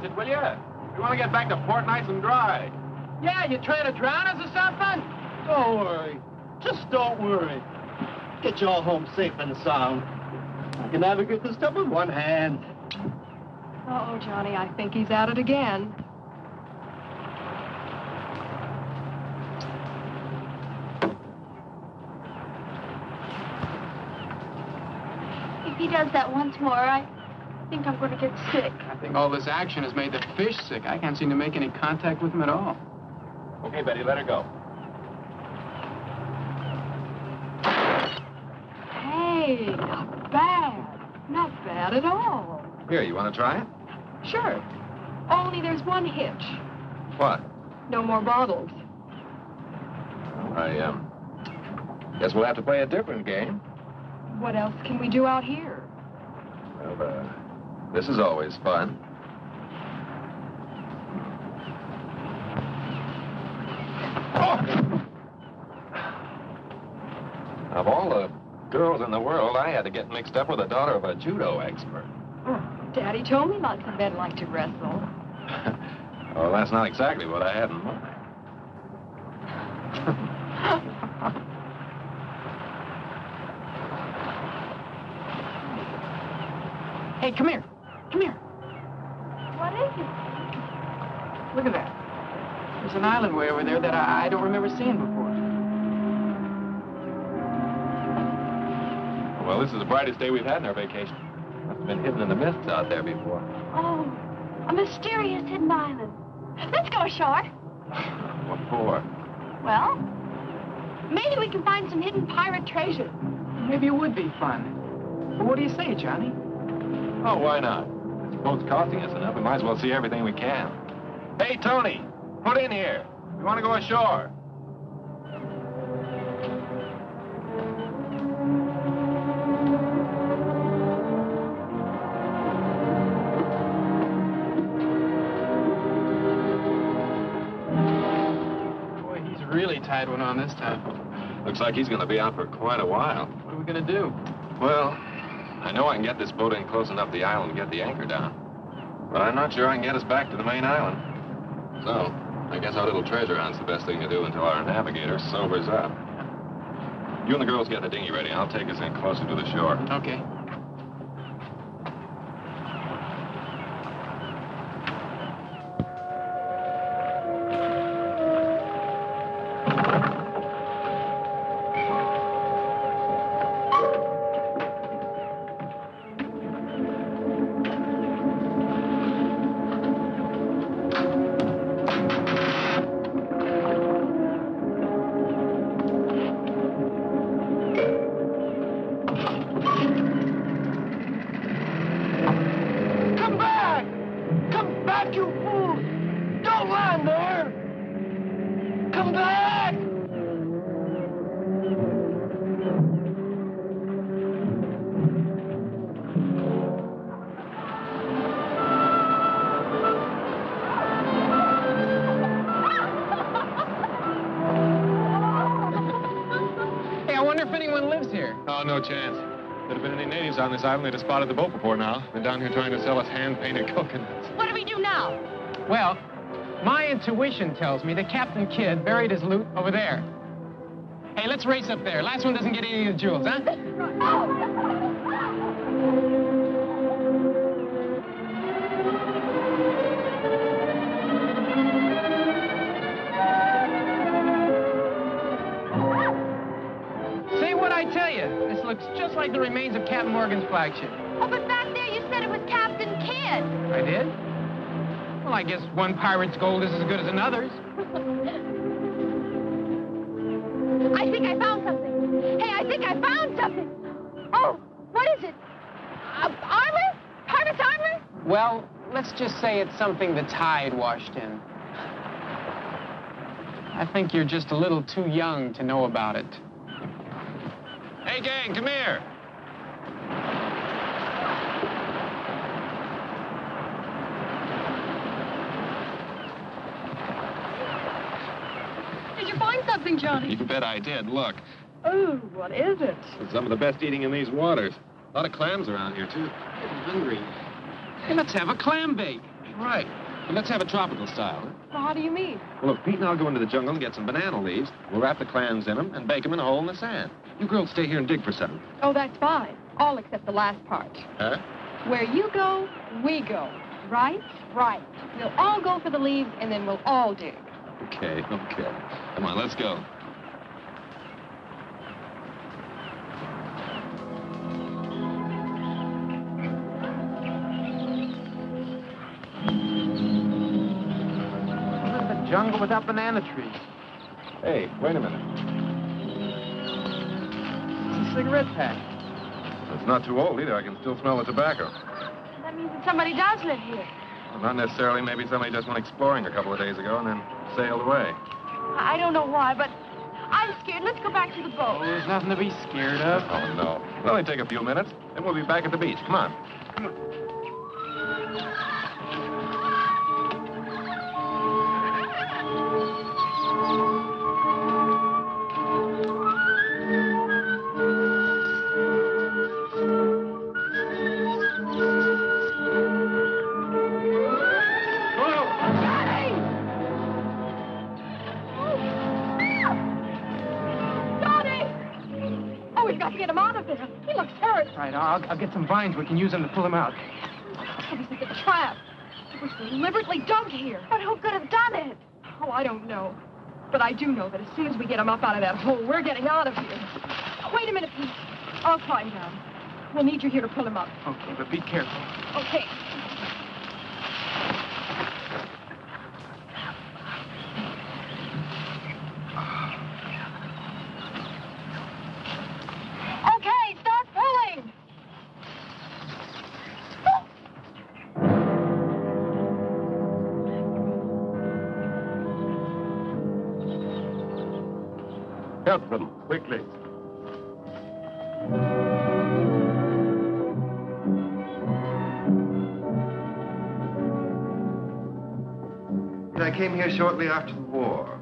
pass it, will you? We want to get back to port nice and dry. Yeah, you trying to drown us or something? Don't worry. Just don't worry. Get you all home safe and sound. I can navigate this stuff with one hand. Uh-oh, Johnny, I think he's at it again. If he does that once more, I think I'm going to get sick. I think all this action has made the fish sick. I can't seem to make any contact with them at all. Okay, Betty, let her go. Hey, not bad. Not bad at all. Here, you want to try it? Sure. Only there's one hitch. What? No more bottles. I guess we'll have to play a different game. What else can we do out here? Well, this is always fun. Oh! Of all the girls in the world, I had to get mixed up with the daughter of a judo expert. Daddy told me lots of men like to wrestle. Well, that's not exactly what I had in mind. Hey, come here. Come here. What is it? Look at that. There's an island way over there that I don't remember seeing before. Well, this is the brightest day we've had in our vacation. Must have been hidden in the mists out there before. Oh, a mysterious hidden island. Let's go ashore. What for? Well, maybe we can find some hidden pirate treasure. Maybe it would be fun. But what do you say, Johnny? Oh, why not? This boat's costing us enough. We might as well see everything we can. Hey, Tony, put in here. We want to go ashore. Boy, he's really tied one on this time. Looks like he's going to be out for quite a while. What are we going to do? Well, I know I can get this boat in close enough to the island and get the anchor down. But I'm not sure I can get us back to the main island. So, I guess our little treasure hunt's the best thing to do until our navigator sobers up. You and the girls get the dinghy ready. I'll take us in closer to the shore. Okay. Oh, no chance. If there had been any natives on this island, they'd have spotted the boat before now. Been down here trying to sell us hand-painted coconuts. What do we do now? Well, my intuition tells me that Captain Kidd buried his loot over there. Hey, let's race up there. Last one doesn't get any of the jewels, huh? See what I tell you? This looks just like the remains of Captain Morgan's flagship. Oh, but back there you said it was Captain Kidd. I did? Well, I guess one pirate's gold is as good as another's. I think I found something. Hey, I think I found something. Oh, what is it? Armor? Pirate's armor? Well, let's just say it's something the tide washed in. I think you're just a little too young to know about it. Hey, gang, come here. Did you find something, Johnny? You bet I did. Look. Oh, what is it? It's some of the best eating in these waters. A lot of clams around here, too. I'm hungry. Hey, let's have a clam bake. Right. But let's have a tropical style. Huh? Well, how do you mean? Well, look, Pete and I'll go into the jungle and get some banana leaves. We'll wrap the clams in them and bake them in a hole in the sand. You girls stay here and dig for something. Oh, that's fine. All except the last part. Huh? Where you go, we go. Right? Right. We'll all go for the leaves, and then we'll all dig. Okay, okay. Come on, let's go. Jungle without banana trees. Hey, wait a minute. It's a cigarette pack. It's not too old either. I can still smell the tobacco. That means that somebody does live here. Well, not necessarily. Maybe somebody just went exploring a couple of days ago and then sailed away. I don't know why, but I'm scared. Let's go back to the boat. Oh, there's nothing to be scared of. Oh, no. It'll only take a few minutes, and we'll be back at the beach. Come on. Right, I'll get some vines. We can use them to pull him out. Oh, this is a trap. It was deliberately dug here. But who could have done it? Oh, I don't know. But I do know that as soon as we get him up out of that hole, we're getting out of here. Wait a minute, Pete. I'll climb down. We'll need you here to pull him up. Okay, but be careful. Okay. Okay, start pulling. Help them, quickly. I came here shortly after the war.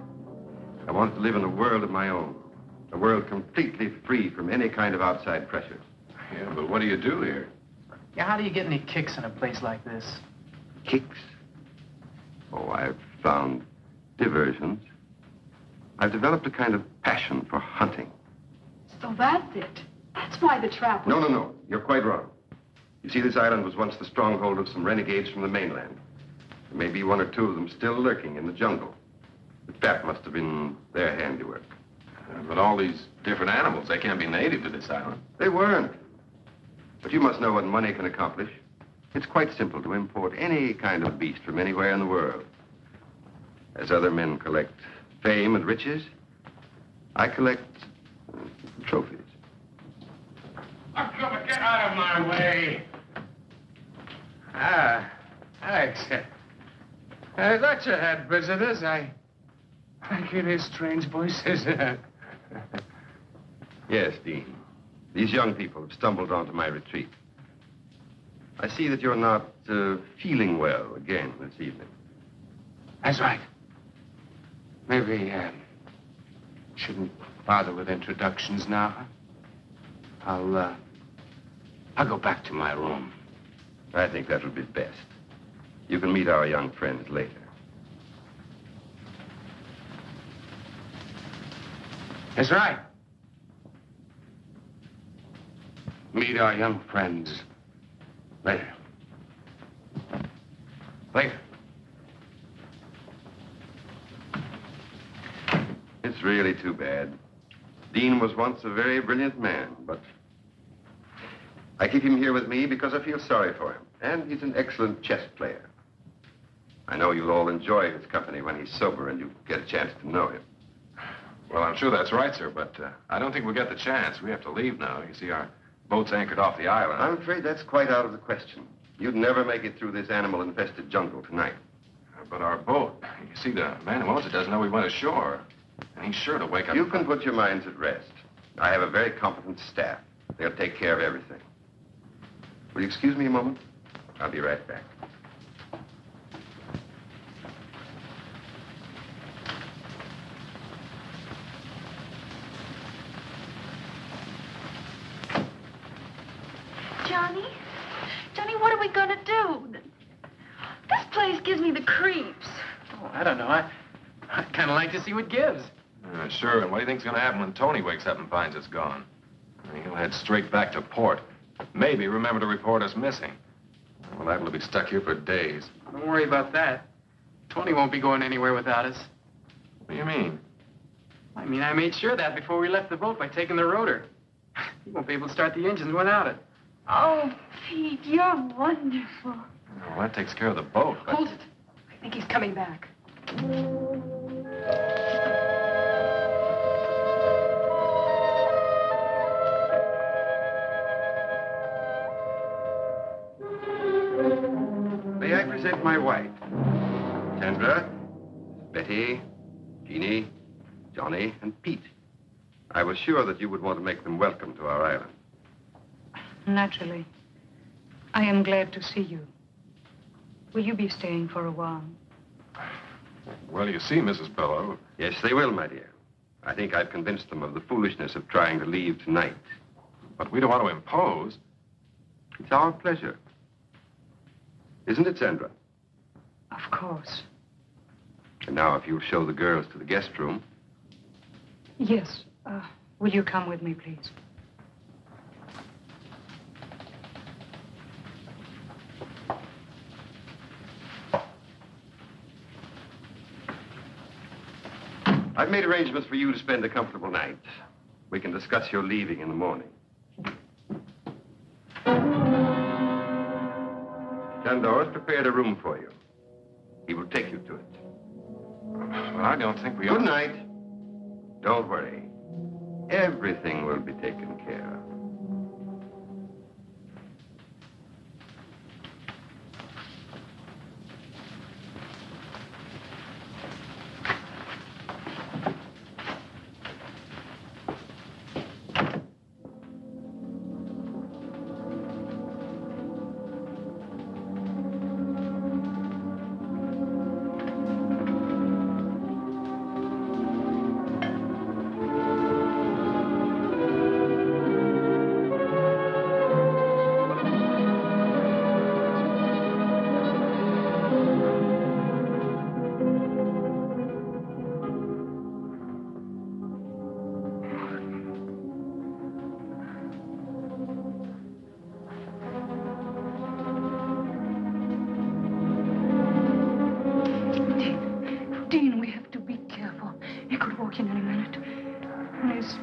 I wanted to live in a world of my own. A world completely free from any kind of outside pressures. Yeah, but what do you do here? Yeah, how do you get any kicks in a place like this? Kicks? Oh, I've found diversions. I've developed a kind of passion for hunting. So that's it. That's why the trap was... No. You're quite wrong. You see, this island was once the stronghold of some renegades from the mainland. There may be one or two of them still lurking in the jungle. But that must have been their handiwork. But all these different animals, they can't be native to this island. They weren't. But you must know what money can accomplish. It's quite simple to import any kind of beast from anywhere in the world. As other men collect fame and riches, I collect trophies. Oh, come on, get out of my way. Alex. I thought you had visitors. I can hear strange voices. Yes, Dean. These young people have stumbled onto my retreat. I see that you're not feeling well again this evening. That's right. Maybe shouldn't bother with introductions now. I'll go back to my room. I think that would be best. You can meet our young friends later. That's right. Meet our young friends later. Later. It's really too bad. Dean was once a very brilliant man, but I keep him here with me because I feel sorry for him. And he's an excellent chess player. I know you'll all enjoy his company when he's sober and you get a chance to know him. Well, I'm sure that's right, sir, but I don't think we'll get the chance. We have to leave now. You see, our boat's anchored off the island. I'm afraid that's quite out of the question. You'd never make it through this animal-infested jungle tonight. But our boat, you see, the man who owns it doesn't know we went ashore. And he's sure to wake up... You can put your minds at rest. I have a very competent staff. They'll take care of everything. Will you excuse me a moment? I'll be right back. Johnny, what are we going to do? This place the creeps. Oh, I don't know. I'd kind of like to see what gives. Sure, and what do you think's going to happen when Tony wakes up and finds it's gone? He'll head straight back to port. Maybe remember to report us missing. We're liable to be stuck here for days. Don't worry about that. Tony won't be going anywhere without us. What do you mean? I mean, I made sure of that before we left the boat by taking the rotor. He won't be able to start the engines without it. Oh, Pete, you're wonderful. Well, that takes care of the boat. But... Hold it. I think he's coming back. May I present my wife? Sandra, Betty, Jeannie, Johnny, and Pete. I was sure that you would want to make them welcome to our island. Naturally. I am glad to see you. Will you be staying for a while? Well, you see, Mrs. Bellow. Yes, they will, my dear. I think I've convinced them of the foolishness of trying to leave tonight. But we don't want to impose. It's our pleasure. Isn't it, Sandra? Of course. And now, if you'll show the girls to the guest room. Yes. Will you come with me, please? I've made arrangements for you to spend a comfortable night. We can discuss your leaving in the morning. Sandor has prepared a room for you. He will take you to it. Well, I don't think we ought... Good night. Don't worry. Everything will be taken care of.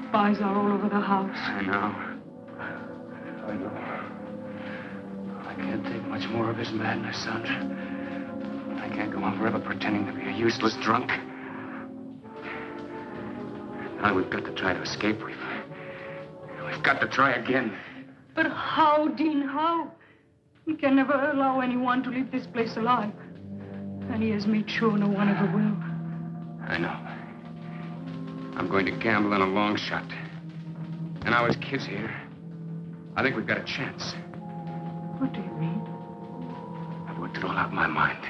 Spies are all over the house. I know. I can't take much more of his madness, Sandra. I can't go on forever pretending to be a useless drunk. Now we've got to try to escape. We've got to try again. But how, Dean, how? He can never allow anyone to leave this place alive. And he has made sure no one ever will. I know. I'm going to gamble on a long shot. And now his kid's here. I think we've got a chance. What do you mean? I've worked it all out in my mind.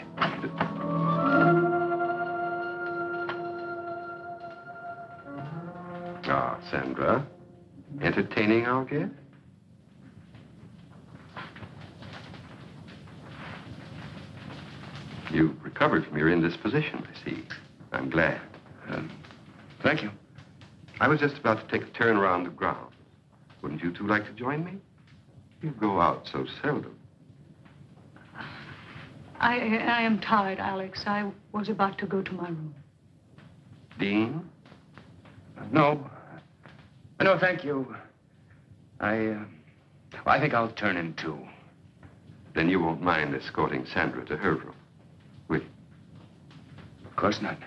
Ah, Sandra. Entertaining our guest? You've recovered from your indisposition, I see. I'm glad. Thank you. I was just about to take a turn around the grounds. Wouldn't you two like to join me? You go out so seldom. I am tired, Alex. I was about to go to my room. Dean? No. No, thank you. I think I'll turn in, too. Then you won't mind escorting Sandra to her room, will you? Of course not.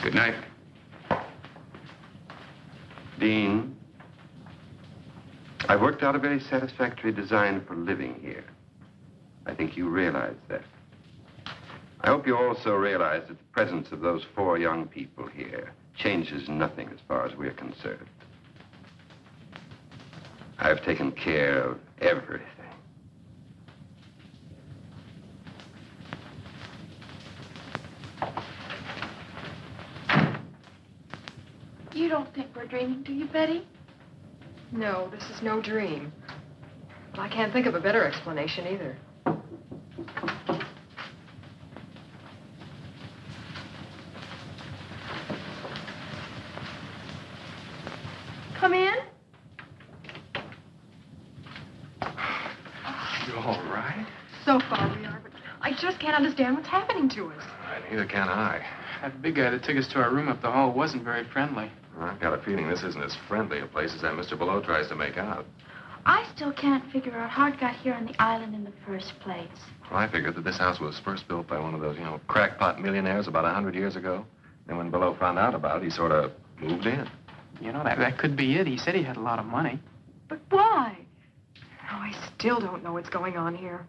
Good night. Dean, I've worked out a very satisfactory design for living here. I think you realize that. I hope you also realize that the presence of those 4 young people here changes nothing as far as we're concerned. I've taken care of everything. You don't think we're dreaming, do you, Betty? No, this is no dream. But I can't think of a better explanation either. Come in. You all right? So far we are, but I just can't understand what's happening to us. Neither can I. That big guy that took us to our room up the hall wasn't very friendly. I've got a feeling this isn't as friendly a place as that Mr. Below tries to make out. I still can't figure out how it got here on the island in the first place. Well, I figured that this house was first built by one of those, crackpot millionaires about 100 years ago. Then when Below found out about it, he sort of moved in. You know, that could be it. He said he had a lot of money. But why? Oh, I still don't know what's going on here.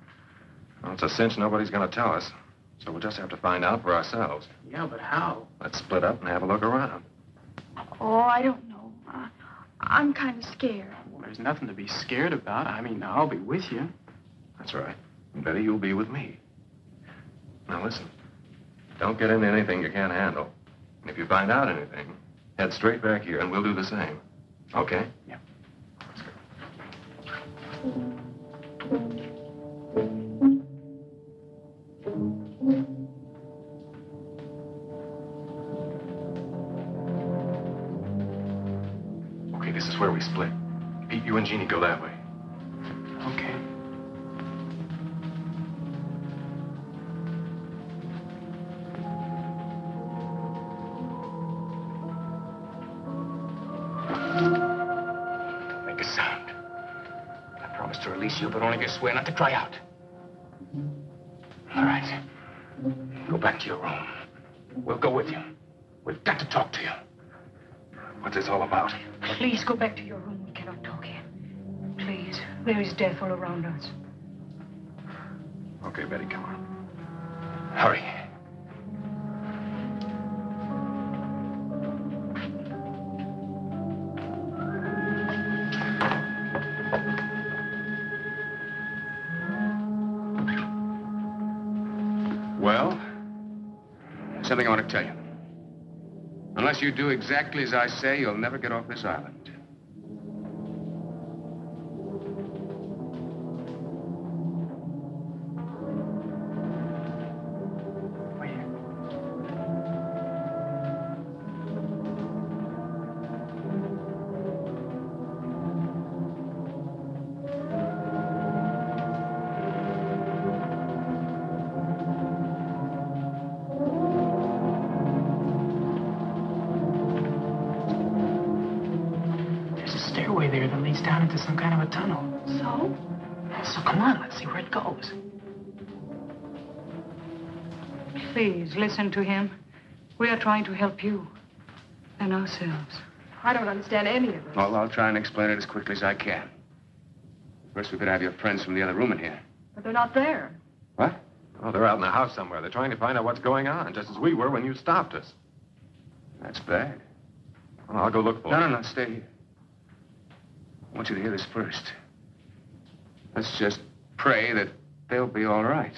Well, it's a cinch nobody's going to tell us. So we'll just have to find out for ourselves. Yeah, but how? Let's split up and have a look around. Oh, I don't know. I'm kind of scared. Well, there's nothing to be scared about. I mean, I'll be with you. That's right. And Betty, you'll be with me. Now, listen. Don't get into anything you can't handle. And if you find out anything, head straight back here, and we'll do the same. Okay? Yeah. Let's go. Okay, this is where we split. Pete, you and Jeannie go that way. Okay. Don't make a sound. I promised to release you, but only if you swear not to cry out. All right. Go back to your room. We'll go with you. We've got to talk to you. What's this all about? Please go back to your room. We cannot talk here. Please. There is death all around us. Okay, Betty, come on. Hurry. Well, there's something I want to tell you. Unless you do exactly as I say, you'll never get off this island. Stairway there that leads down into some kind of a tunnel. So come on, let's see where it goes. Please, listen to him. We are trying to help you and ourselves. I don't understand any of this. Well, I'll try and explain it as quickly as I can. First, we could have your friends from the other room in here. But they're not there. What? Oh, they're out in the house somewhere. They're trying to find out what's going on, just as we were when you stopped us. That's bad. Well, I'll go look for No, them. stay here. I want you to hear this first. Let's just pray that they'll be all right.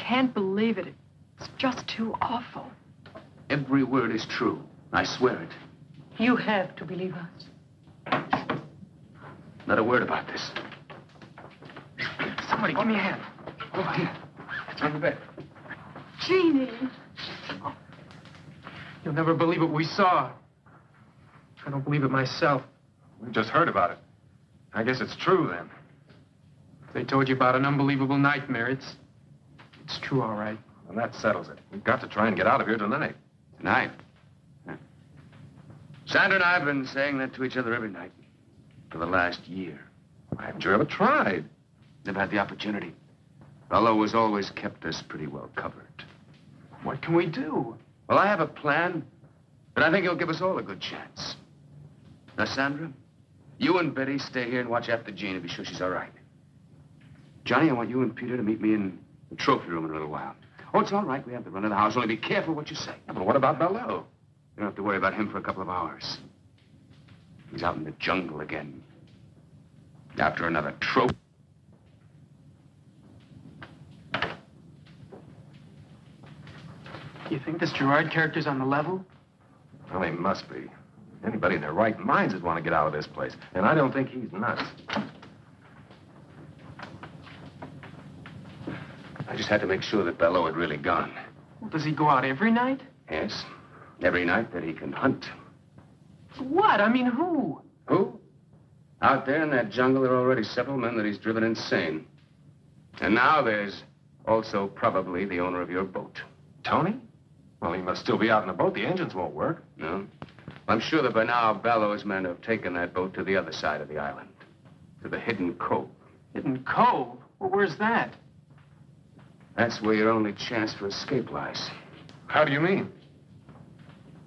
can't believe it. It's just too awful. Every word is true. I swear it. You have to believe us. Not a word about this. Somebody, give me a hand. Go here. It's on the bed. Jeannie. You'll never believe what we saw. I don't believe it myself. We just heard about it. I guess it's true, then. If they told you about an unbelievable nightmare, it's true, all right. And that settles it. We've got to try and get out of here tonight. Tonight? Yeah. Sandra and I have been saying that to each other every night for the last year. Why haven't you ever tried? Never had the opportunity. Bello has always kept us pretty well covered. What can we do? Well, I have a plan, but I think it'll give us all a good chance. Now, Sandra, you and Betty stay here and watch after Jean and be sure she's all right. Johnny, I want you and Peter to meet me in the trophy room in a little while. Oh, it's all right. We have the run of the house. Only be careful what you say. Yeah, but what about Bello? You don't have to worry about him for a couple of hours. He's out in the jungle again. After another trophy. You think this Gerard character's on the level? Well, he must be. Anybody in their right minds would want to get out of this place. And I don't think he's nuts. I just had to make sure that Bello had really gone. Well, does he go out every night? Yes. Every night that he can hunt. What? I mean, who? Who? Out there in that jungle, there are already several men that he's driven insane. And now there's also probably the owner of your boat. Tony? Well, he must still be out in the boat. The engines won't work. No? I'm sure that by now Bello's men have taken that boat to the other side of the island. To the Hidden Cove. Hidden Cove? Well, where's that? That's where your only chance for escape lies. How do you mean?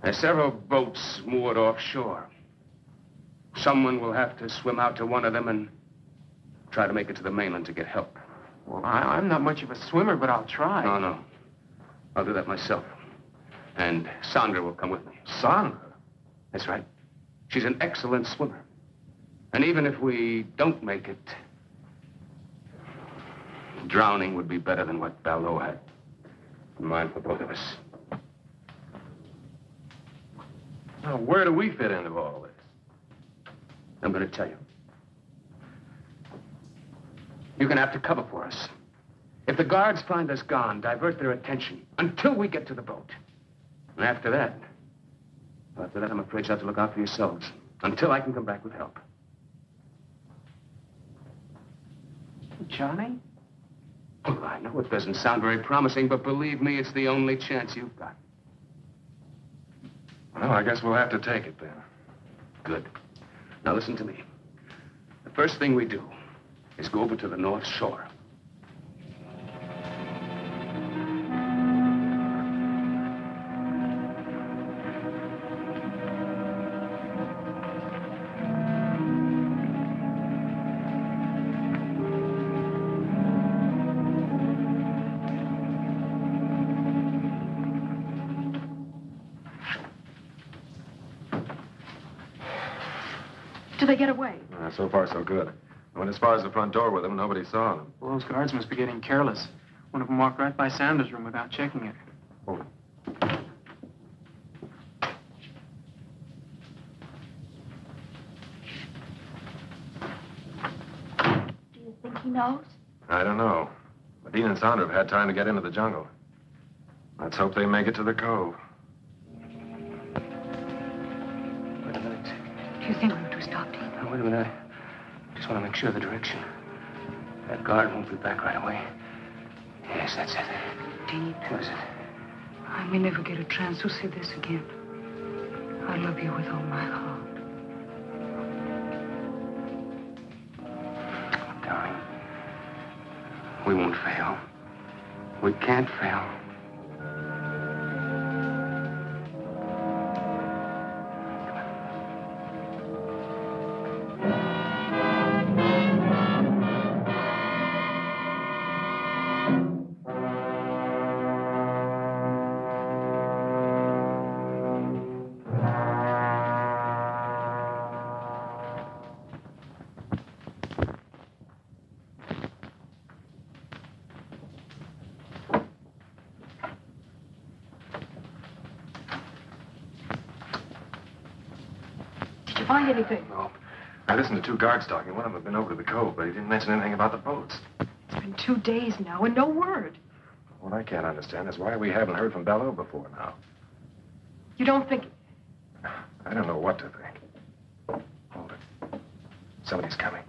There's several boats moored offshore. Someone will have to swim out to one of them and try to make it to the mainland to get help. Well, I'm not much of a swimmer, but I'll try. No. I'll do that myself. And Sandra will come with me. Sandra? That's right. She's an excellent swimmer. And even if we don't make it, drowning would be better than what Bello had in mind for both of us. Now, where do we fit into all this? I'm going to tell you. You're going to have to cover for us. If the guards find us gone, divert their attention until we get to the boat. And after that, I'm afraid you'll have to look out for yourselves until I can come back with help. Johnny? Well, I know it doesn't sound very promising, but believe me, it's the only chance you've got. Well, I guess we'll have to take it then. Good. Now listen to me. The first thing we do is go over to the North Shore. Did they get away? So far, so good. I went as far as the front door with them. Nobody saw them. Well, those guards must be getting careless. One of them walked right by Sanders' room without checking it. Oh. Do you think he knows? I don't know. But Dean and Sandra have had time to get into the jungle. Let's hope they make it to the cove. Wait a minute. Do you think we ought to stop, Dean? Now, wait a minute. I just want to make sure of the direction. That guard won't be back right away. Yes, that's it. Dean, What is it? I may never get a chance to say this again. I love you with all my heart. Oh, darling. We won't fail. We can't fail. you find anything? No. I listened to two guards talking. One of them had been over to the cove, but he didn't mention anything about the boats. It's been 2 days now and no word. What I can't understand is why we haven't heard from Belleau before now. You don't think... I don't know what to think. Hold it. Somebody's coming.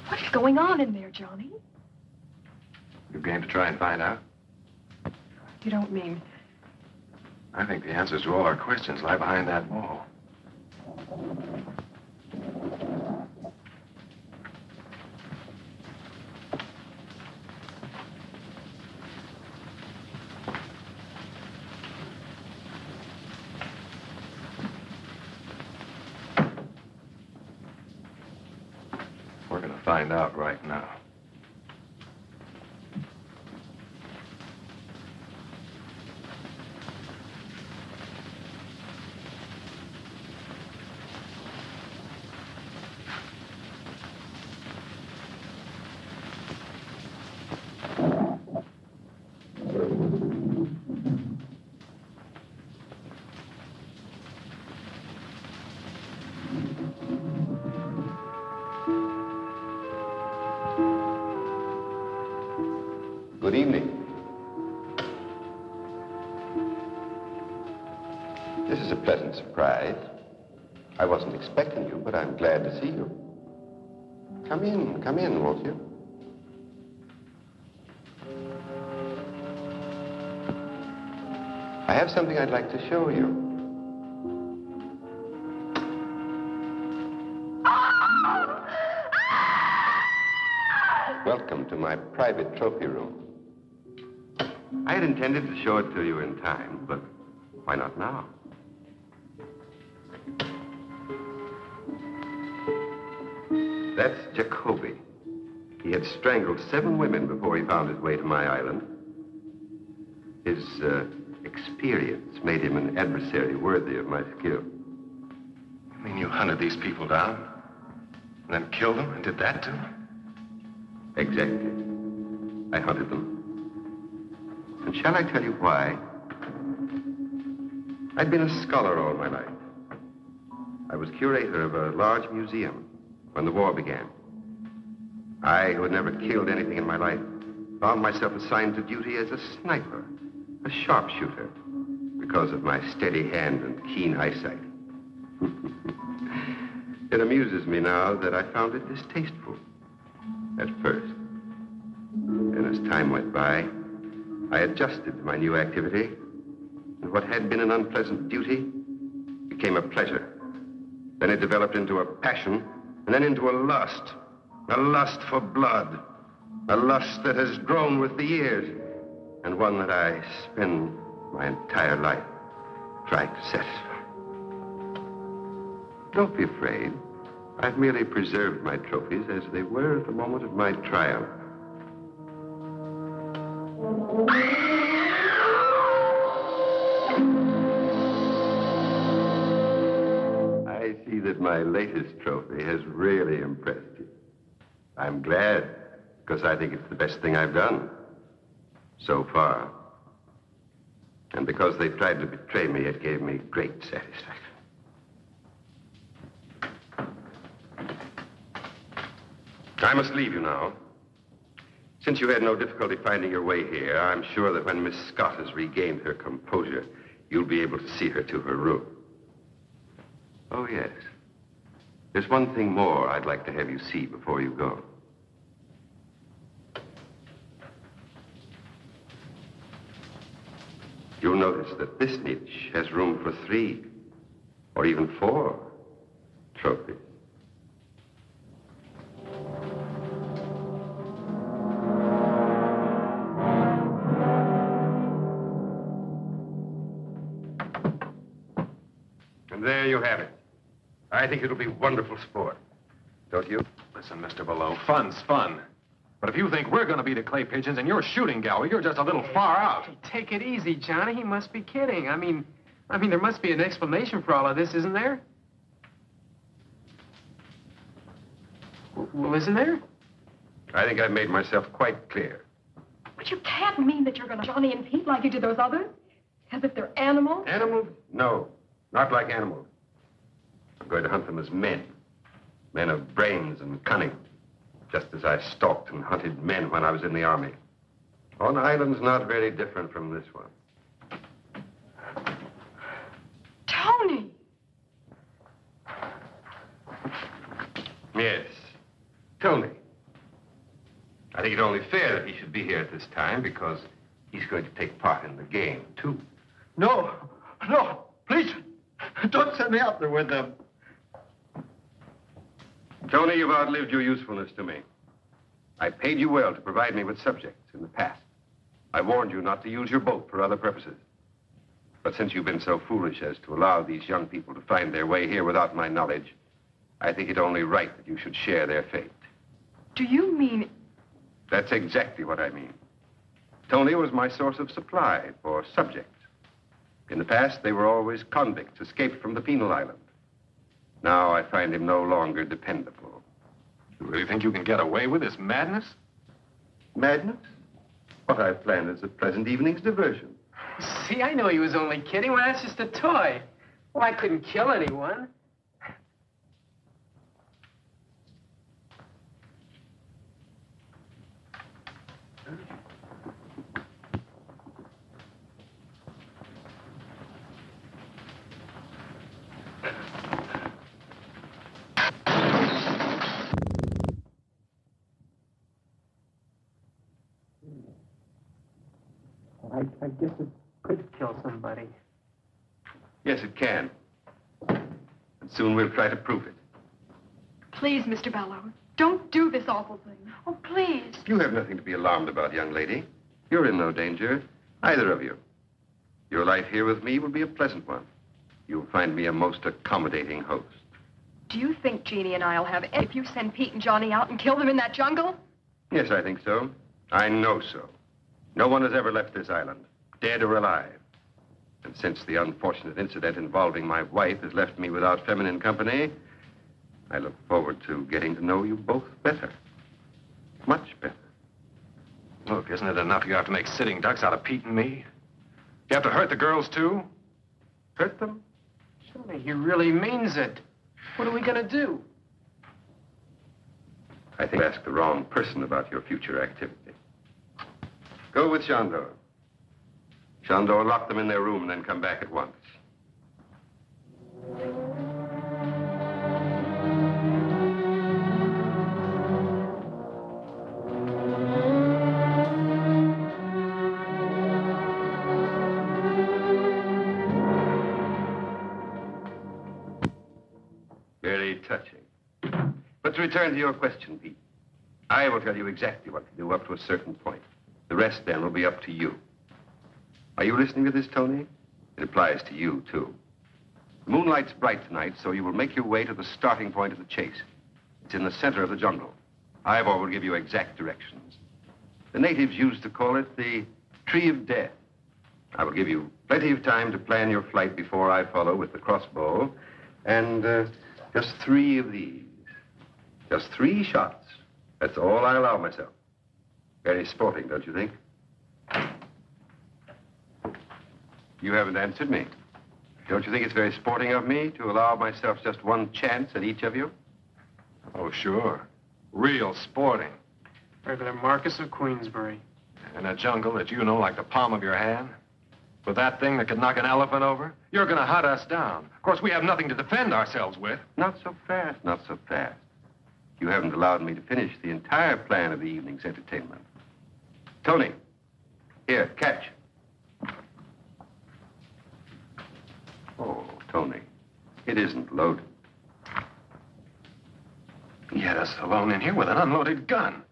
What's going on in there, Johnny? You game to try and find out? You don't mean... I think the answers to all our questions lie behind that wall. We're going to find out right now. Good evening. This is a pleasant surprise. I wasn't expecting you, but I'm glad to see you. Come in, won't you? I have something I'd like to show you. Welcome to my private trophy room. I had intended to show it to you in time, but why not now? That's Jacoby. He had strangled 7 women before he found his way to my island. His experience made him an adversary worthy of my skill. You mean you hunted these people down, and then killed them, and did that to them? Exactly. I hunted them. And shall I tell you why? I'd been a scholar all my life. I was curator of a large museum when the war began. I, who had never killed anything in my life, found myself assigned to duty as a sniper, a sharpshooter, because of my steady hand and keen eyesight. It amuses me now that I found it distasteful at first. And as time went by, I adjusted to my new activity, and what had been an unpleasant duty became a pleasure. Then it developed into a passion, and then into a lust for blood, a lust that has grown with the years, and one that I spend my entire life trying to satisfy. Don't be afraid. I've merely preserved my trophies as they were at the moment of my triumph. I see that my latest trophy has really impressed you. I'm glad, because I think it's the best thing I've done so far. And because they tried to betray me, it gave me great satisfaction. I must leave you now. Since you had no difficulty finding your way here, I'm sure that when Miss Scott has regained her composure, you'll be able to see her to her room. Oh, yes. There's one thing more I'd like to have you see before you go. You'll notice that this niche has room for 3 or even 4 trophies. And there you have it. I think it'll be wonderful sport. Don't you? Listen, Mr. Belleau, fun's fun. But if you think we're going to be the clay pigeons in your shooting gallery, you're just a little far out. Hey, take it easy, Johnny. He must be kidding. I mean, I mean, there must be an explanation for all of this, isn't there? Well, isn't there? I think I've made myself quite clear. But you can't mean that you're going to Johnny and Pete like you did those others. As if they're animals. Animals? No, not like animals. I'm going to hunt them as men. Men of brains and cunning. Just as I stalked and hunted men when I was in the army. On islands not very different from this one. Tony! Yes, Tony. I think it only fair that he should be here at this time because he's going to take part in the game, too. No, no, please, don't send me out there with them. Tony, you've outlived your usefulness to me. I paid you well to provide me with subjects in the past. I warned you not to use your boat for other purposes. But since you've been so foolish as to allow these young people to find their way here without my knowledge, I think it only right that you should share their fate. Do you mean... That's exactly what I mean. Tony was my source of supply for subjects. In the past, they were always convicts escaped from the penal island. Now I find him no longer dependable. You really think you can get away with this madness? Madness? What I've planned is a pleasant evening's diversion. See, I know he was only kidding. Well, that's just a toy. Well, I couldn't kill anyone. I guess it could kill somebody. Yes, it can. And soon we'll try to prove it. Please, Mr. Bellows, don't do this awful thing. Oh, please. You have nothing to be alarmed about, young lady. You're in no danger, either of you. Your life here with me will be a pleasant one. You'll find me a most accommodating host. Do you think Jeannie and I'll have... If you send Pete and Johnny out and kill them in that jungle? Yes, I think so. I know so. No one has ever left this island, dead or alive. And since the unfortunate incident involving my wife has left me without feminine company, I look forward to getting to know you both better. Much better. Look, isn't it enough you have to make sitting ducks out of Pete and me? You have to hurt the girls, too? Hurt them? Surely he really means it. What are we going to do? I think you asked the wrong person about your future activity. Go with Chandor. Chandor, lock them in their room and then come back at once. Very touching. But to return to your question, Pete, I will tell you exactly what to do up to a certain point. The rest, then, will be up to you. Are you listening to this, Tony? It applies to you, too. The moonlight's bright tonight, so you will make your way to the starting point of the chase. It's in the center of the jungle. Ivor will give you exact directions. The natives used to call it the Tree of Death. I will give you plenty of time to plan your flight before I follow with the crossbow. And just 3 of these. Just 3 shots. That's all I allow myself. Very sporting, don't you think? You haven't answered me. Don't you think it's very sporting of me to allow myself just 1 chance at each of you? Oh, sure. Real sporting. Regular Marquis of Queensbury. In a jungle that you know like the palm of your hand? With that thing that could knock an elephant over? You're going to hunt us down. Of course, we have nothing to defend ourselves with. Not so fast, not so fast. You haven't allowed me to finish the entire plan of the evening's entertainment. Tony, here, catch. Oh, Tony, it isn't loaded. He had us alone in here with an unloaded gun.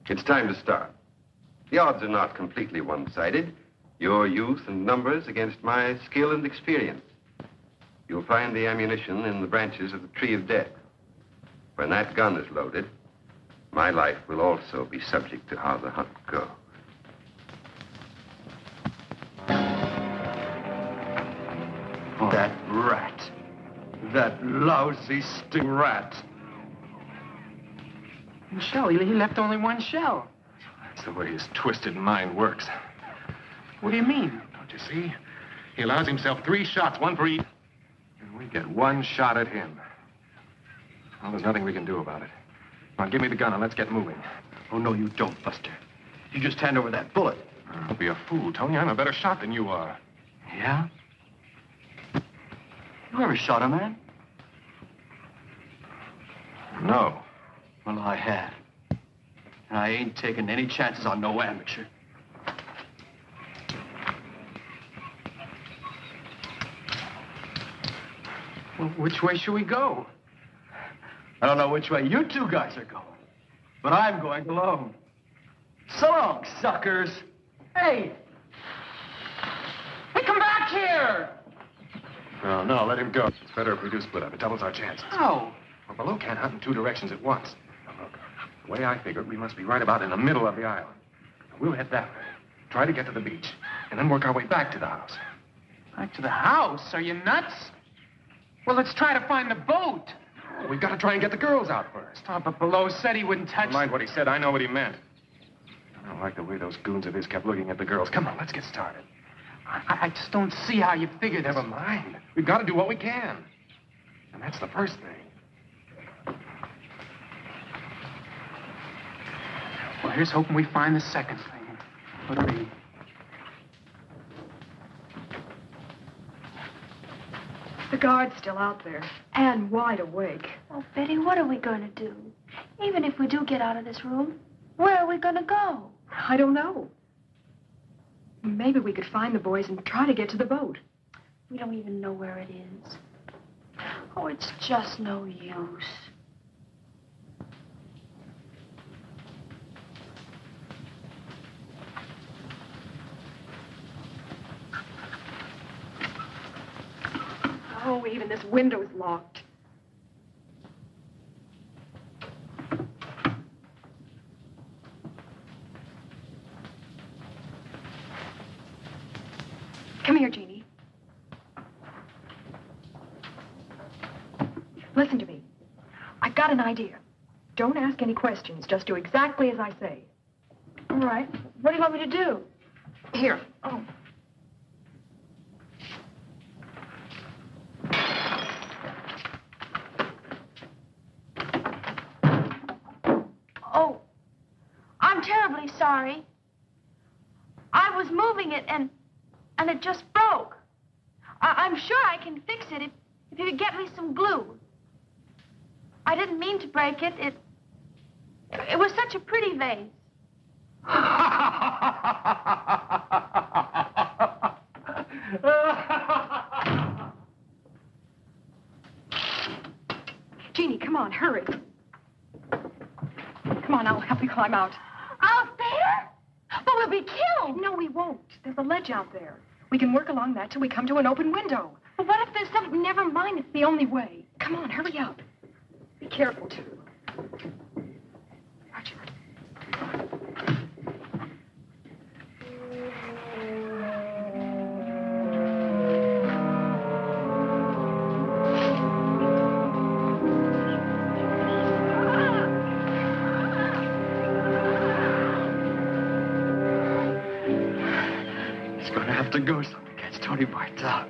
It's time to start. The odds are not completely one-sided. Your youth and numbers against my skill and experience. You'll find the ammunition in the branches of the Tree of Death. When that gun is loaded, my life will also be subject to how the hunt goes. That rat. That lousy sting rat. Shell, he left only one shell. That's the way his twisted mind works. What do you mean? Don't you see? He allows himself 3 shots, 1 for each. And we get 1 shot at him. Well, there's nothing we can do about it. Now, give me the gun and let's get moving. Oh, no, you don't, Buster. You just hand over that bullet. Don't be a fool, Tony. I'm a better shot than you are. Yeah? You ever shot a man? No. Well, I have. And I ain't taking any chances on no amateur. Well, which way should we go? I don't know which way you 2 guys are going, but I'm going alone. So long, suckers. Hey! Hey, come back here! No, let him go. It's better if we do split up. It doubles our chances. How? Well, Baloo can't hunt in 2 directions at once. Now, look, the way I figure it, we must be right about in the middle of the island. We'll head that way, try to get to the beach, and then work our way back to the house. Back to the house? Are you nuts? Well, let's try to find the boat. We've got to try and get the girls out first. Oh, but Below said he wouldn't touch... Never mind what he said. I know what he meant. I don't like the way those goons of his kept looking at the girls. Come on, let's get started. I just don't see how you figure this. Never mind. We've got to do what we can. And that's the first thing. Well, here's hoping we find the second thing. What'll be? The guard's still out there, and wide awake. Oh, Betty, what are we going to do? Even if we do get out of this room, where are we going to go? I don't know. Maybe we could find the boys and try to get to the boat. We don't even know where it is. Oh, it's just no use. Oh, even this window's locked. Come here, Jeannie. Listen to me. I've got an idea. Don't ask any questions. Just do exactly as I say. All right. What do you want me to do? Here. Oh. Oh, I'm terribly sorry. I was moving it and it just broke. I'm sure I can fix it if you could get me some glue. I didn't mean to break it. It was such a pretty vase. Jeannie, come on, hurry. Come on, I'll help you climb out. Out there? But we'll be killed. No, we won't. There's a ledge out there. We can work along that till we come to an open window. But what if there's something... Never mind, it's the only way. Come on, hurry up. Be careful, too. Roger. It's going to have to go so we catch Tony Bartel.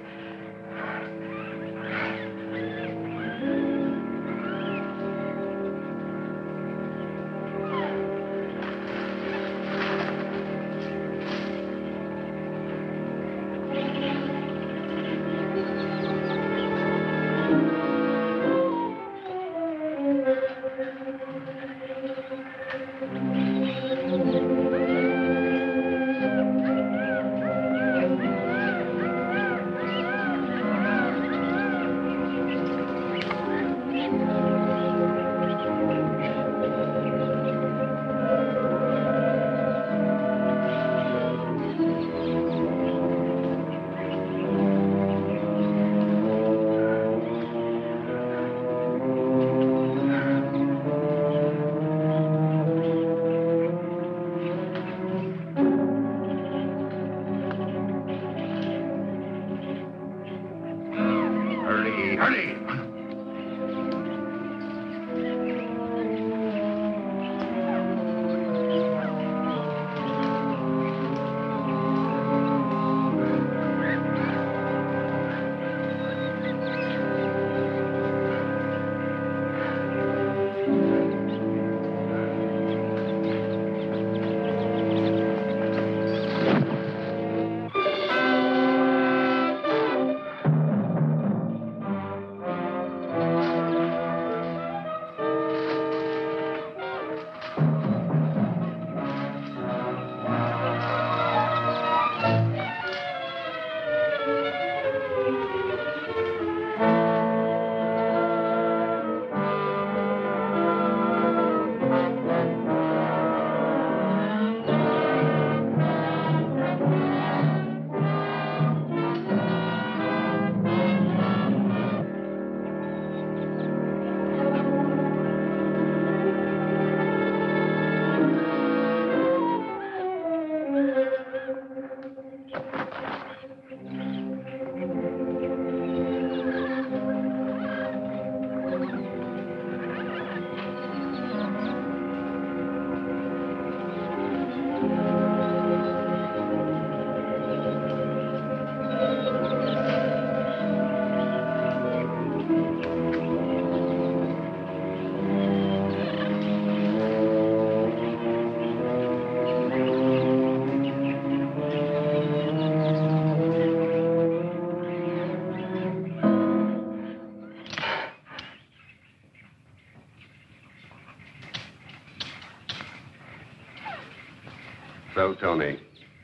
So, Tony,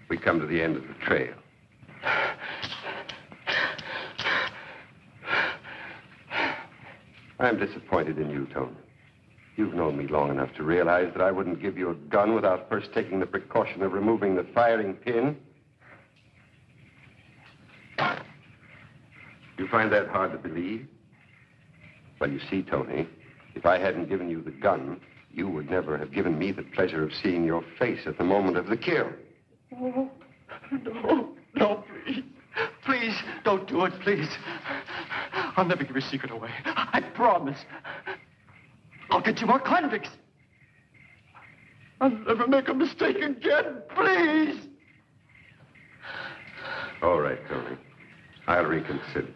we come to the end of the trail. I'm disappointed in you, Tony. You've known me long enough to realize that I wouldn't give you a gun without first taking the precaution of removing the firing pin. You find that hard to believe? Well, you see, Tony, if I hadn't given you the gun, you would never have given me the pleasure of seeing your face at the moment of the kill. Oh, no, please. Please, don't do it, please. I'll never give your secret away. I promise. I'll get you more convicts. I'll never make a mistake again, please. All right, Tony. I'll reconsider.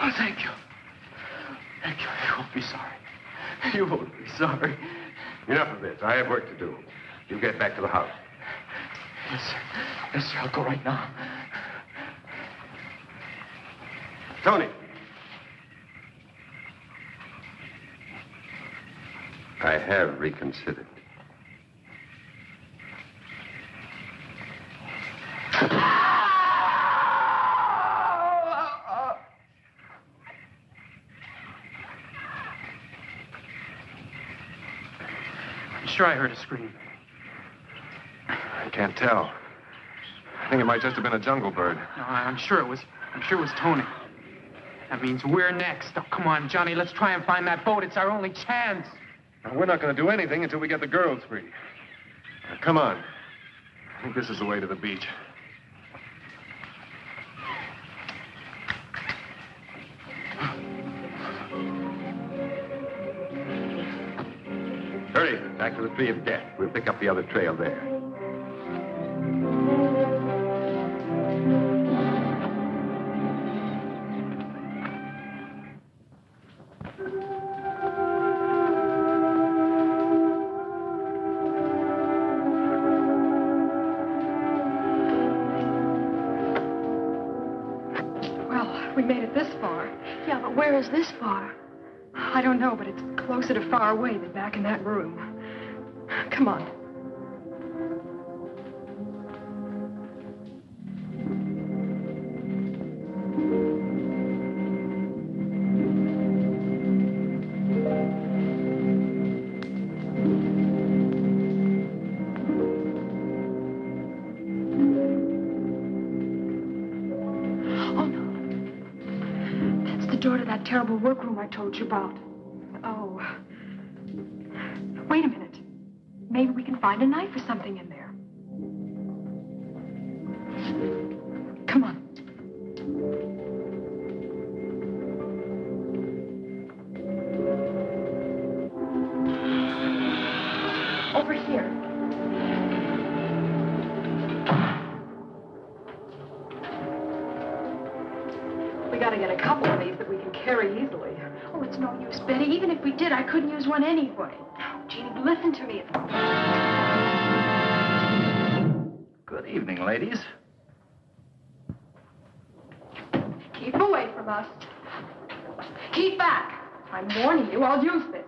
Oh, thank you. Thank you. You won't be sorry. You won't be sorry. Enough of this. I have work to do. You get back to the house. Yes, sir. Yes, sir. I'll go right now. Tony. I have reconsidered. I'm sure I heard a scream. I can't tell. I think it might just have been a jungle bird. No, I'm sure it was Tony. That means we're next. Oh, come on, Johnny, let's try and find that boat. It's our only chance. Now, we're not going to do anything until we get the girls free. Now, come on. I think this is the way to the beach. Hurry, back to the Tree of Death. We'll pick up the other trail there. Well, we made it this far. Yeah, but where is this far? I don't know, but it's closer to far away than back in that room. Come on. Oh, no. That's the door to that terrible workroom I told you about. Oh. Wait a minute. Maybe we can find a knife or something in there. Come on. Over here. We gotta get a couple of these that we can carry easily. Oh, it's no use, Betty. Even if we did, I couldn't use one anyway. Jeannie, listen to me. Good evening, ladies. Keep away from us. Keep back. I'm warning you, I'll use this.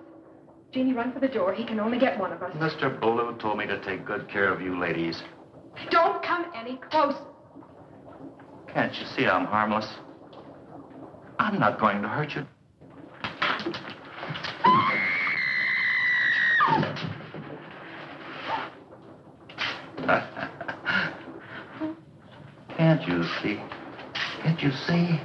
Jeannie, run for the door. He can only get one of us. Mr. Ballou told me to take good care of you ladies. Don't come any closer. Can't you see I'm harmless? I'm not going to hurt you. Can't you see? Can't you see?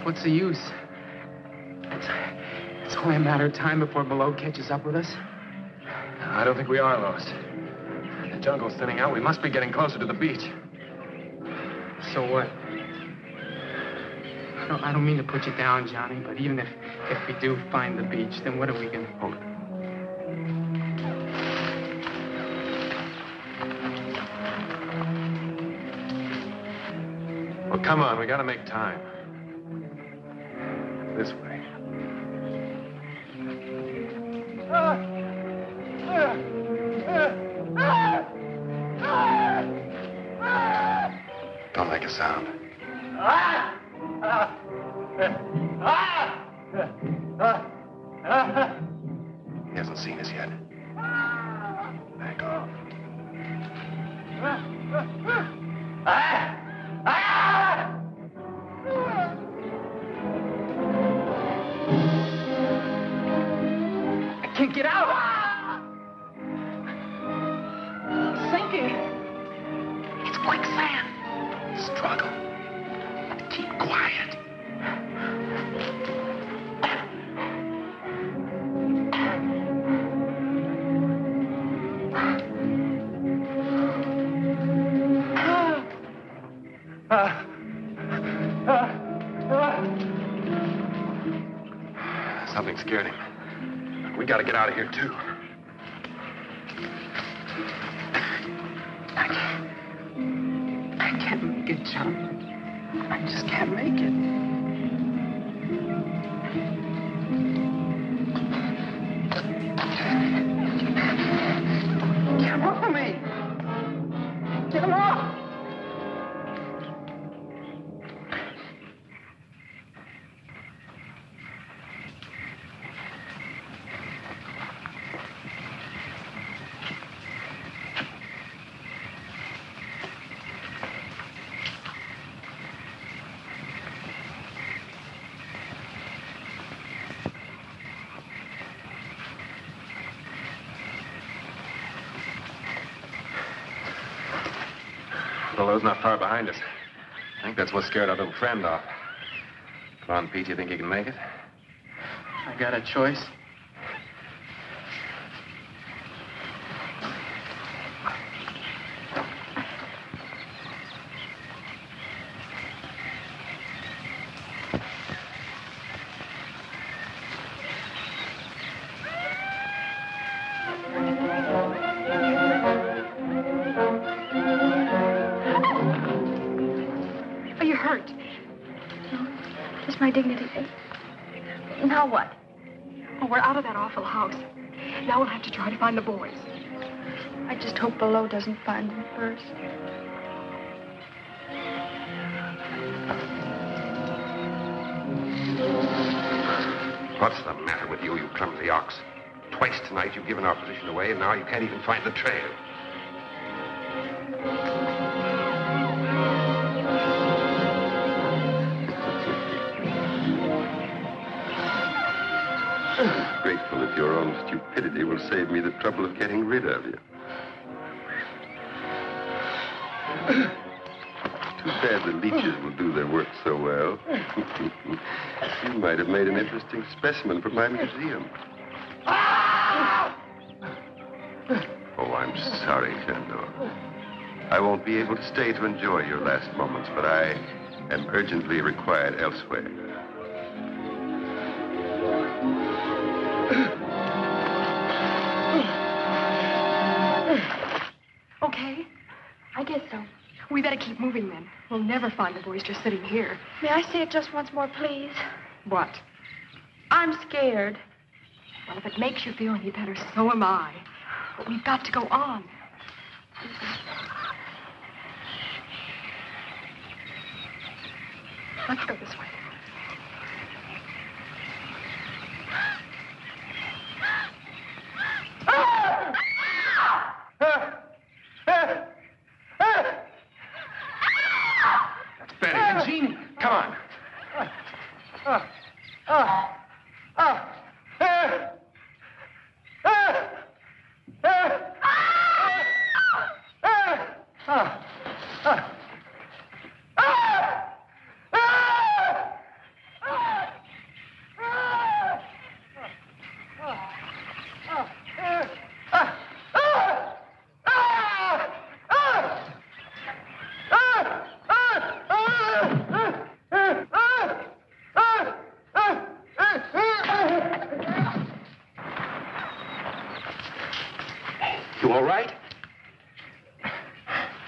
What's the use? It's only a matter of time before Below catches up with us. I don't think we are lost. jungle's thinning out. We must be getting closer to the beach. So what? I don't mean to put you down, Johnny, but even if we do find the beach, then what are we gonna... Hold it. Well, come on, we gotta make time. This way. Don't make a sound. He hasn't seen us yet. Back off. I can't get out! I'm sinking. It's quicksand. Struggle. Keep quiet. Something scared him. We gotta get out of here, too. I can't make it, John. I just can't make it. Get him off of me! Get him off! The low's not far behind us. I think that's what scared our little friend off. Come on, Pete, you think you can make it? I got a choice. Are you hurt? No, just my dignity. Now what? Oh, we're out of that awful house. Now we'll have to try to find the boys. I just hope below doesn't find them first. What's the matter with you, you clumsy ox? Twice tonight you've given our position away, and now you can't even find the trail. Grateful that your own stupidity will save me the trouble of getting rid of you. Too bad the leeches will do their work so well. You might have made an interesting specimen for my museum. Oh, I'm sorry, Fendor. I won't be able to stay to enjoy your last moments, but I am urgently required elsewhere. Okay, I guess so. We better keep moving then. We'll never find the boys just sitting here. May I see it just once more, please? What? I'm scared. Well, if it makes you feel any better, so am I. But we've got to go on. Let's go this way. That's Betty and Jeannie. Come on. You all right?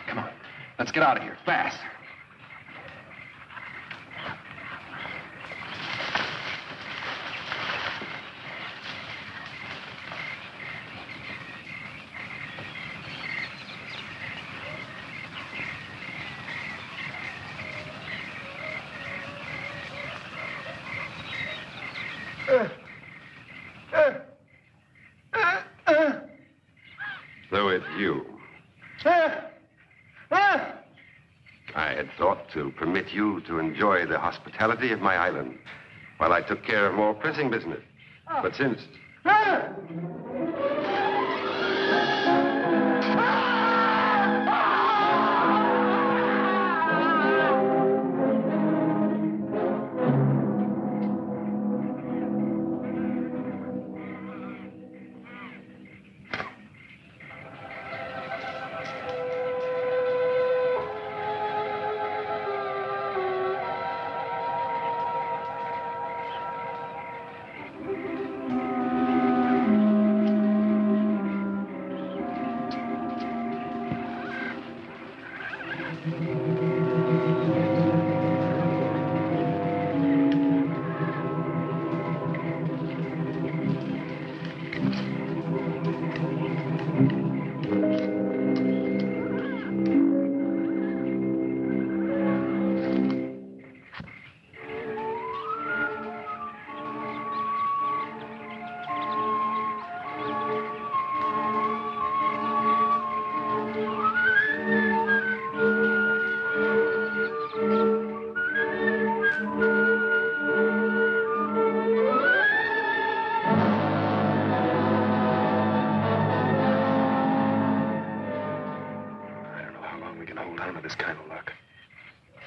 Come on. Let's get out of here, fast. So it's you. I had thought to permit you to enjoy the hospitality of my island while I took care of more pressing business. But since...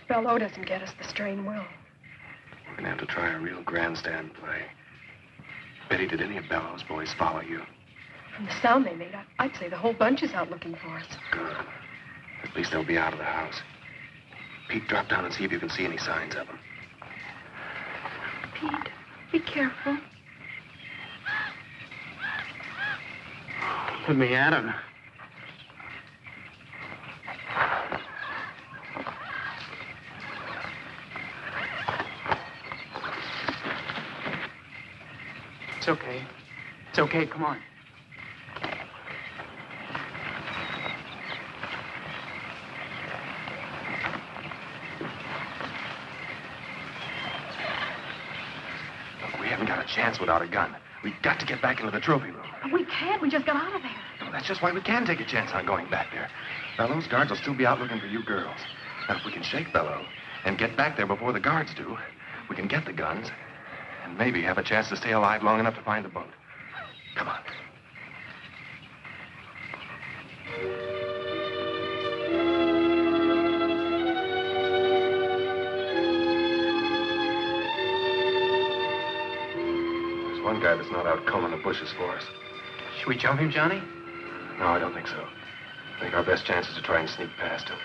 Bello doesn't get us, the strain will. We're going to have to try a real grandstand play. Betty, did any of Bello's boys follow you? From the sound they made, I'd say the whole bunch is out looking for us. Good. At least they'll be out of the house. Pete, drop down and see if you can see any signs of them. Pete, be careful. Put me at him. It's okay. It's okay. Come on. Look, we haven't got a chance without a gun. We've got to get back into the trophy room. We can't. We just got out of there. No, that's just why we can take a chance on going back there. Bello's guards will still be out looking for you girls. Now, if we can shake Bello and get back there before the guards do, we can get the guns and maybe have a chance to stay alive long enough to find the boat. Come on. There's one guy that's not out combing the bushes for us. Should we jump him, Johnny? No, I don't think so. I think our best chance is to try and sneak past him.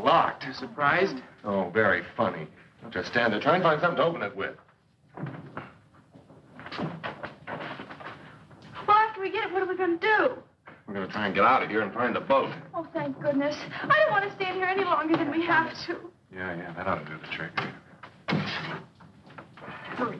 Locked. You surprised? Oh, very funny. Don't just stand there. Try and find something to open it with. Well, after we get it, what are we going to do? We're going to try and get out of here and find the boat. Oh, thank goodness. I don't want to stay in here any longer than we have to. Yeah, that ought to do the trick. Hurry.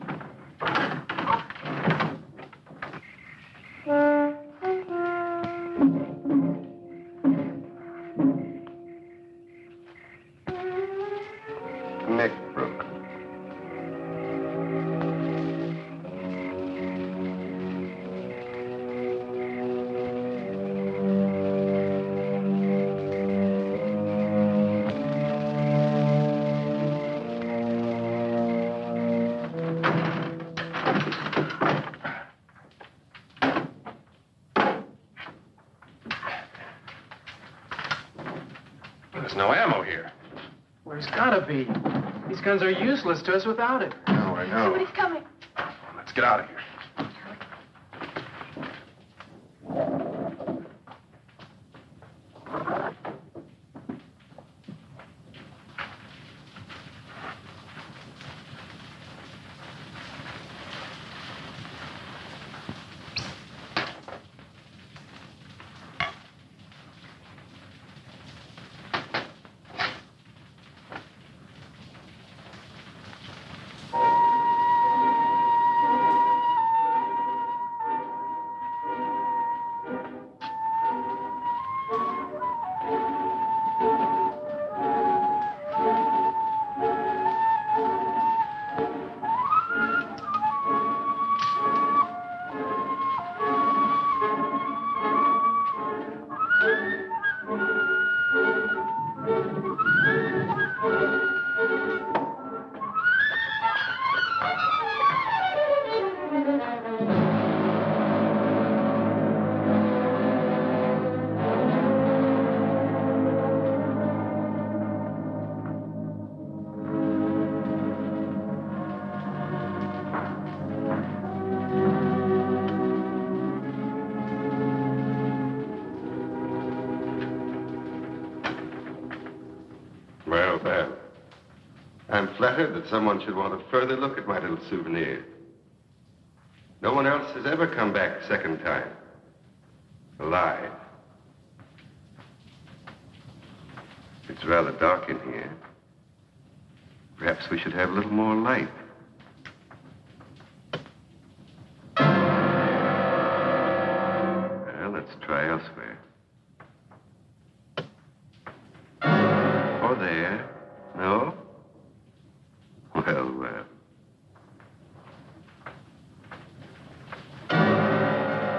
There's no ammo here. Well, there's gotta be. These guns are useless to us without it. No, I know. Somebody's coming. Let's get out of here. Well, well. I'm flattered that someone should want a further look at my little souvenir. No one else has ever come back a second time. Alive. It's rather dark in here. Perhaps we should have a little more light. Well, let's try elsewhere. Or there. No? Well, well.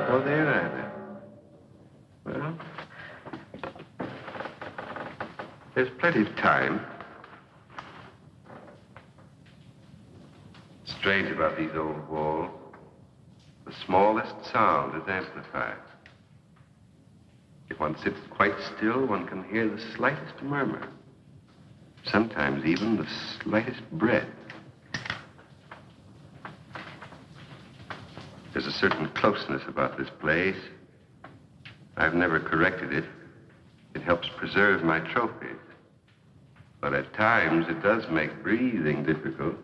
Or there either. Well, there's plenty of time. Strange about these old walls. The smallest sound is amplified. If one sits quite still, one can hear the slightest murmur. Sometimes even the slightest breath. There's a certain closeness about this place. I've never corrected it. It helps preserve my trophies. But at times, it does make breathing difficult.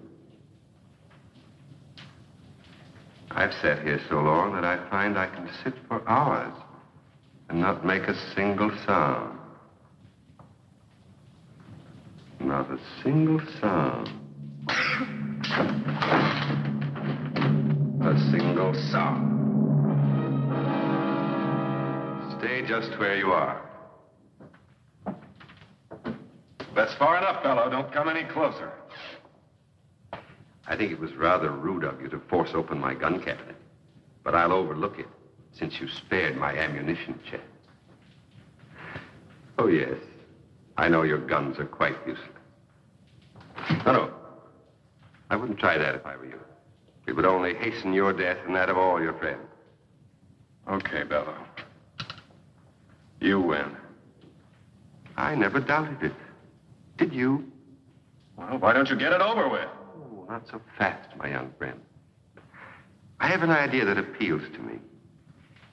I've sat here so long that I find I can sit for hours and not make a single sound. Not a single sound. A single sound. Stay just where you are. That's far enough, fellow. Don't come any closer. I think it was rather rude of you to force open my gun cabinet. But I'll overlook it, since you spared my ammunition chest. Oh, yes. I know your guns are quite useless. No. I wouldn't try that if I were you. It would only hasten your death and that of all your friends. Okay, Bello. You win. I never doubted it. Did you? Well, why don't you get it over with? Oh, not so fast, my young friend. I have an idea that appeals to me.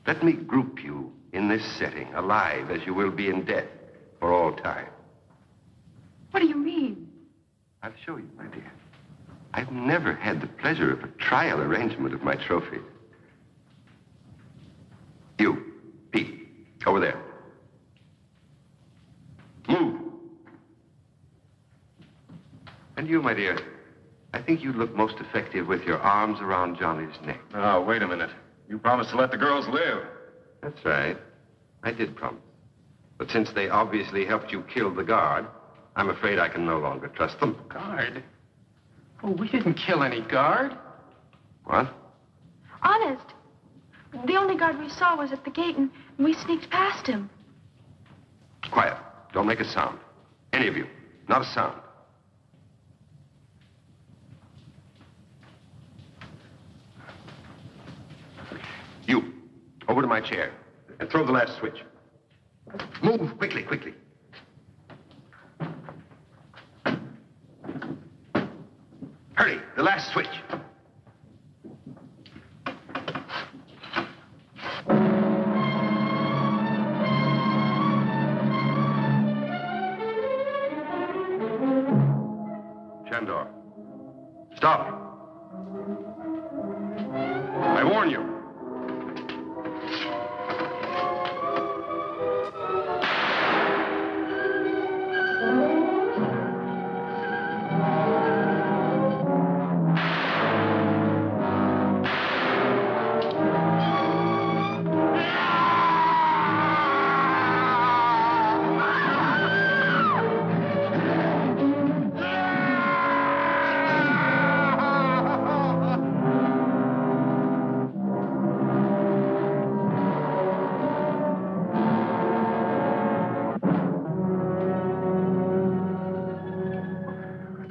Let me group you in this setting, alive as you will be in death for all time. What do you mean? I'll show you, my dear. I've never had the pleasure of a trial arrangement of my trophies. You, Pete, over there. Move. And you, my dear, I think you'd look most effective with your arms around Johnny's neck. Oh, wait a minute. You promised to let the girls live. That's right. I did promise. But since they obviously helped you kill the guard, I'm afraid I can no longer trust them. Guard? Oh, we didn't kill any guard. What? Honest. The only guard we saw was at the gate, and we sneaked past him. Quiet. Don't make a sound. Any of you. Not a sound. You, over to my chair and throw the last switch. Move quickly, quickly. The last switch. Chandor. Stop. I warn you.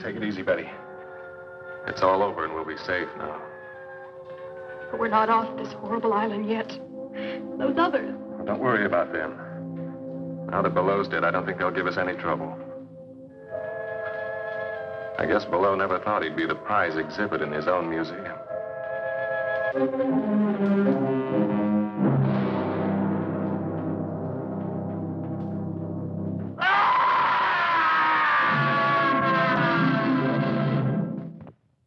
Take it easy, Betty. It's all over and we'll be safe now. But we're not off this horrible island yet. Those others. Well, don't worry about them. Now that Below's dead, I don't think they'll give us any trouble. I guess Below never thought he'd be the prize exhibit in his own museum.